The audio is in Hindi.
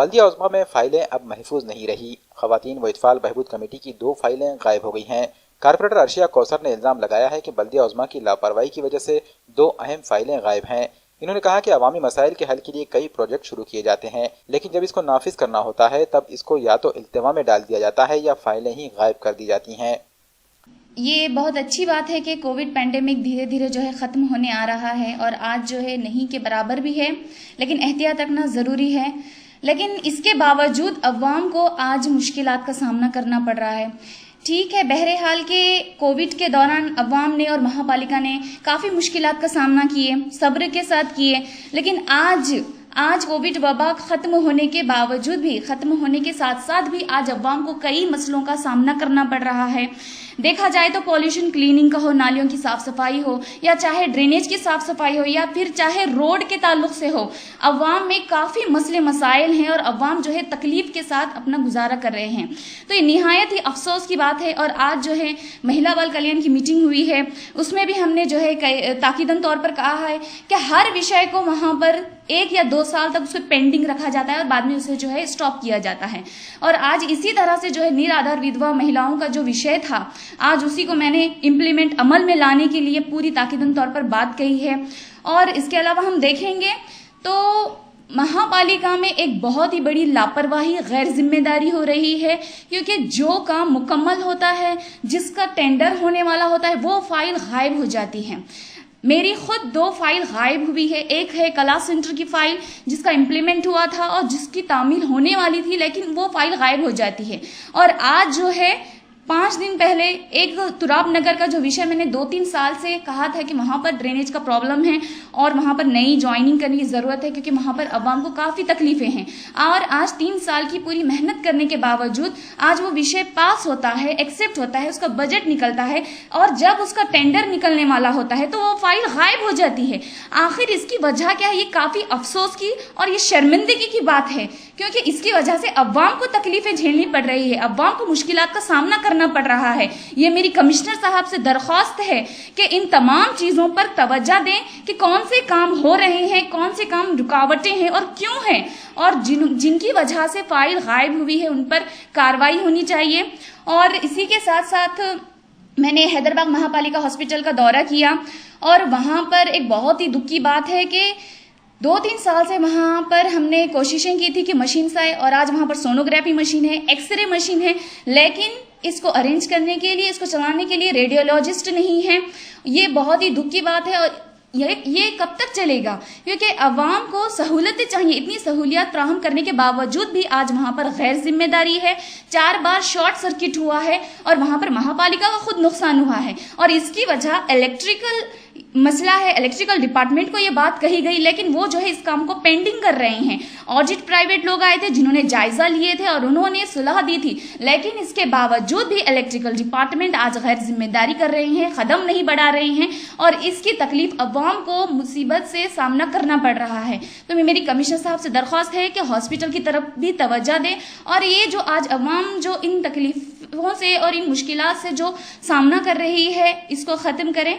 बल्दिया उज़्मा में फाइलें अब महफूज नहीं रही। ख़वातीन व इत्फ़ाल बहबूद कमेटी की 2 फाइलें गायब हो गई हैं। कारपोरेटर अर्शिया कौसर ने इल्ज़ाम लगाया है कि बल्दिया उज़्मा की लापरवाही की वजह से 2 अहम फाइलें गायब हैं। इन्होंने कहा कि अवामी मसाइल के हल के लिए कई प्रोजेक्ट शुरू किए जाते हैं, लेकिन जब इसको नाफिज करना होता है तब इसको या तो इल्तिवा में डाल दिया जाता है या फाइलें ही गायब कर दी जाती हैं। ये बहुत अच्छी बात है कि कोविड पैंडेमिक धीरे धीरे जो है ख़त्म होने आ रहा है और आज जो है नहीं के बराबर भी है, लेकिन एहतियात रखना ज़रूरी है। लेकिन इसके बावजूद अवाम को आज मुश्किलात का सामना करना पड़ रहा है। ठीक है, बहरहाल के कोविड के दौरान अवाम ने और महापालिका ने काफ़ी मुश्किलात का सामना किए, सब्र के साथ किए, लेकिन आज कोविड वबा ख़त्म होने के बावजूद भी, ख़त्म होने के साथ साथ भी आज अवाम को कई मसलों का सामना करना पड़ रहा है। देखा जाए तो पॉल्यूशन क्लीनिंग का हो, नालियों की साफ़ सफाई हो, या चाहे ड्रेनेज की साफ़ सफाई हो, या फिर चाहे रोड के ताल्लुक से हो, अवाम में काफ़ी मसले मसाइल हैं और अवाम जो है तकलीफ़ के साथ अपना गुजारा कर रहे हैं। तो ये निहायत ही अफसोस की बात है। और आज जो है महिला बाल कल्याण की मीटिंग हुई है, उसमें भी हमने जो है ताकीदन तौर पर कहा है कि हर विषय को वहाँ पर 1 या 2 साल तक उसे पेंडिंग रखा जाता है और बाद में उसे जो है स्टॉप किया जाता है। और आज इसी तरह से जो है निराधार विधवा महिलाओं का जो विषय था, आज उसी को मैंने इम्प्लीमेंट अमल में लाने के लिए पूरी ताकीदन तौर पर बात कही है। और इसके अलावा हम देखेंगे तो महापालिका में एक बहुत ही बड़ी लापरवाही, गैर जिम्मेदारी हो रही है, क्योंकि जो काम मुकम्मल होता है, जिसका टेंडर होने वाला होता है, वो फाइल गायब हो जाती है। मेरी खुद 2 फाइल गायब हुई है। एक है कला सेंटर की फाइल जिसका इम्प्लीमेंट हुआ था और जिसकी तामील होने वाली थी, लेकिन वो फाइल गायब हो जाती है। और आज जो है 5 दिन पहले एक तुराब नगर का जो विषय मैंने 2-3 साल से कहा था कि वहाँ पर ड्रेनेज का प्रॉब्लम है और वहाँ पर नई ज्वाइनिंग करने की ज़रूरत है, क्योंकि वहाँ पर अवाम को काफ़ी तकलीफ़ें हैं। और आज 3 साल की पूरी मेहनत करने के बावजूद आज वो विषय पास होता है, एक्सेप्ट होता है, उसका बजट निकलता है और जब उसका टेंडर निकलने वाला होता है तो वो फाइल गायब हो जाती है। आखिर इसकी वजह क्या है? ये काफ़ी अफसोस की और ये शर्मिंदगी की बात है, क्योंकि इसकी वजह से अवाम को तकलीफ़ें झेलनी पड़ रही है, अवाम को मुश्किलात का सामना करना पड़ रहा है। ये मेरी कमिश्नर साहब से दरख्वास्त है कि इन तमाम चीज़ों पर तवज्जो दें कि कौन से काम हो रहे हैं, कौन से काम रुकावटें हैं और क्यों हैं, और जिनकी वजह से फाइल गायब हुई है उन पर कार्रवाई होनी चाहिए। और इसी के साथ साथ मैंने हैदराबाद महापालिका हॉस्पिटल का दौरा किया और वहाँ पर एक बहुत ही दुख की बात है कि 2-3 साल से वहाँ पर हमने कोशिशें की थी कि मशीन से आए, और आज वहाँ पर सोनोग्राफी मशीन है, एक्सरे मशीन है, लेकिन इसको अरेंज करने के लिए, इसको चलाने के लिए रेडियोलॉजिस्ट नहीं है। ये बहुत ही दुख की बात है। और ये कब तक चलेगा? क्योंकि अवाम को सहूलतें चाहिए। इतनी सहूलियत फ्राहम करने के बावजूद भी आज वहाँ पर गैर जिम्मेदारी है। 4 बार शॉर्ट सर्किट हुआ है और वहाँ पर महापालिका का खुद नुकसान हुआ है, और इसकी वजह इलेक्ट्रिकल मसला है। इलेक्ट्रिकल डिपार्टमेंट को ये बात कही गई, लेकिन वो जो है इस काम को पेंडिंग कर रहे हैं। ऑडिट प्राइवेट लोग आए थे जिन्होंने जायजा लिए थे और उन्होंने सलाह दी थी, लेकिन इसके बावजूद भी इलेक्ट्रिकल डिपार्टमेंट आज गैर जिम्मेदारी कर रहे हैं, कदम नहीं बढ़ा रहे हैं, और इसकी तकलीफ अवाम को मुसीबत से सामना करना पड़ रहा है। तो मेरी कमिश्नर साहब से दरख्वास्त है कि हॉस्पिटल की तरफ भी तवज्जो दें और ये जो आज अवाम जो इन तकलीफों से और इन मुश्किलात से जो सामना कर रही है, इसको ख़त्म करें।